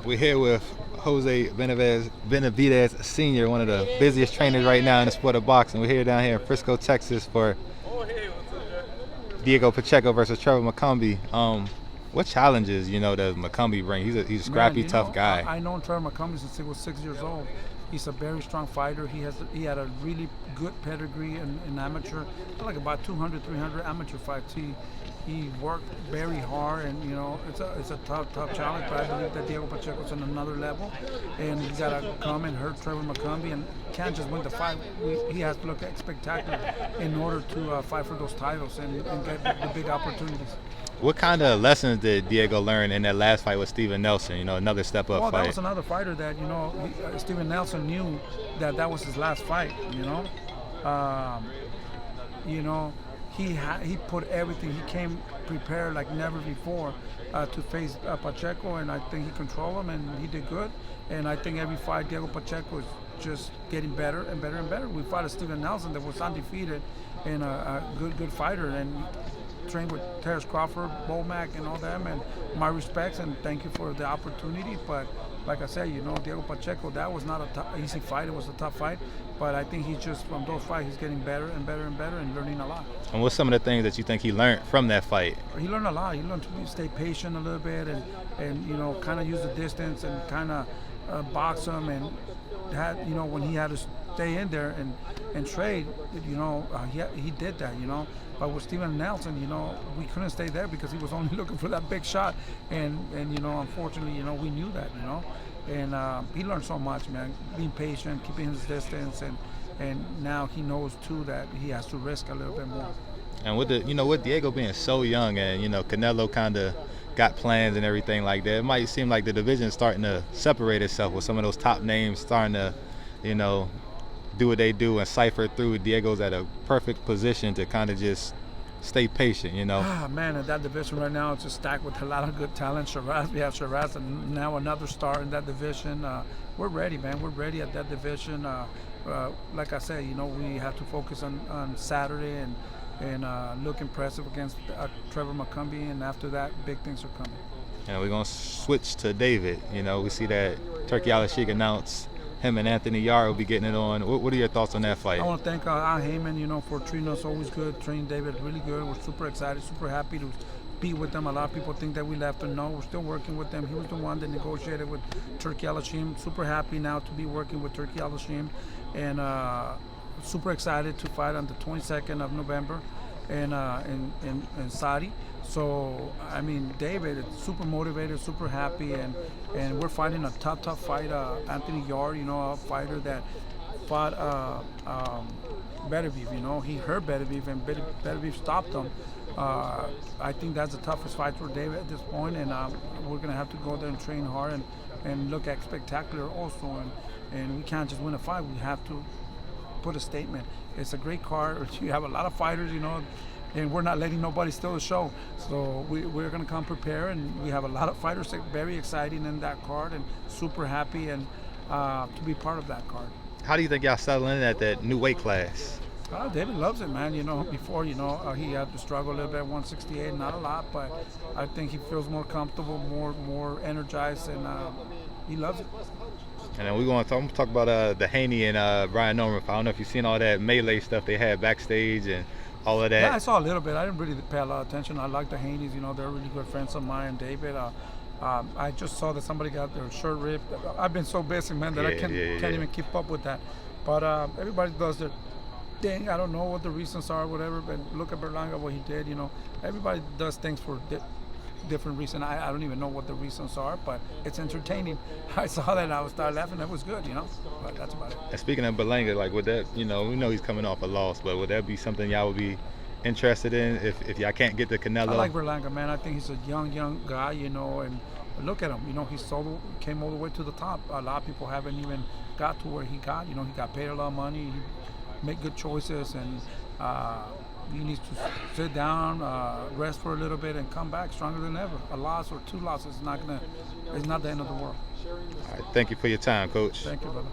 We're here with Jose Benavidez Sr., one of the busiest trainers right now in the sport of boxing. We're here down here in Frisco, Texas for Diego Pacheco versus Trevor McCombie. What challenges, does McCombie bring? He's a scrappy, tough guy. I know Trevor McCombie since he was 6 years old. He's a very strong fighter. He had a really good pedigree in amateur, like about 200, 300 amateur fights. He worked very hard, and it's a tough challenge. But I believe that Diego Pacheco's on another level, and he's got to come and hurt Trevor McCombie, and can't just win the fight. He has to look spectacular in order to fight for those titles and get the big opportunities. What kind of lessons did Diego learn in that last fight with Steven Nelson? Another step-up Well, fight. that was another fighter that Steven Nelson knew that was his last fight. He put everything. He came prepared like never before to face Pacheco, and I think he controlled him, and he did good. And I think every fight Diego Pacheco is just getting better and better and better. We fought a Steven Nelson that was undefeated and a good fighter, and trained with Terrence Crawford, Bomac, and all them, and my respects, and thank you for the opportunity. But like I said, Diego Pacheco, that was not an easy fight. It was a tough fight, but I think he's just, from those fights, he's getting better and better and better and learning a lot. And what's some of the things that you think he learned from that fight? He learned a lot. He learned to stay patient a little bit and kind of use the distance and kind of box him, and when he had to stay in there and trade, he did that, But with Steven Nelson, we couldn't stay there because he was only looking for that big shot, and unfortunately, we knew that, and he learned so much, man. Being patient, keeping his distance, and now he knows too that he has to risk a little bit more. And with Diego being so young, and Canelo kind of got plans and everything like that, it might seem like the division is starting to separate itself with some of those top names starting to, do what they do and cipher through. Diego's at a perfect position to kind of just stay patient, Man, in that division right now, it's just stacked with a lot of good talent. We have Shiraz, and now another star in that division. We're ready, man. We're ready at that division. Like I said, we have to focus on Saturday and look impressive against Trevor McCombie, and after that, big things are coming. And we're going to switch to David. We see that Turki Al-Sheikh announced him and Anthony Yarde will be getting it on. What are your thoughts on that fight? I want to thank Haymon, for treating us always good, treating David really good. We're super excited, super happy to be with them. A lot of people think that we left him. No, we're still working with them. He was the one that negotiated with Turki Al-Sheikh. Super happy now to be working with Turki Al-Sheikh, and super excited to fight on the 22nd of November in Saudi. So, David is super motivated, super happy, and we're fighting a tough fight. Anthony Yarde, a fighter that fought Benavidez. He hurt Benavidez, and Benavidez stopped him. I think that's the toughest fight for David at this point, and we're going to have to go there and train hard and look at spectacular also. And we can't just win a fight. We have to put a statement. It's a great card. You have a lot of fighters, and we're not letting nobody steal the show. So we're going to come prepared, and we have a lot of fighters that are very exciting in that card, and super happy and to be part of that card. How do you think y'all settling in at that new weight class? David loves it, man. Before, he had to struggle a little bit at 168, not a lot, but I think he feels more comfortable, more energized, and he loves it. And then we're going to talk about the Haney and Brian Norman. I don't know if you've seen all that melee stuff they had backstage and all of that. Yeah, I saw a little bit. I didn't really pay a lot of attention. I like the Haneys. They're really good friends of mine. David. I just saw that somebody got their shirt ripped. I've been so busy, man, that I can't even keep up with that. But everybody does their thing. I don't know what the reasons are, whatever. But look at Berlanga, what he did. Everybody does things for different reason. I don't even know what the reasons are, but it's entertaining. I saw that and I started laughing. That was good, but that's about it. And speaking of Berlanga, would that, we know he's coming off a loss, but would that be something y'all would be interested in if y'all can't get the Canelo? I like Berlanga, man. I think he's a young guy, and look at him. He came all the way to the top. A lot of people haven't even got to where he got. He got paid a lot of money. He made good choices, and he needs to sit down, rest for a little bit, and come back stronger than ever. A loss or two losses is not the end of the world. All right, thank you for your time, Coach. Thank you, brother.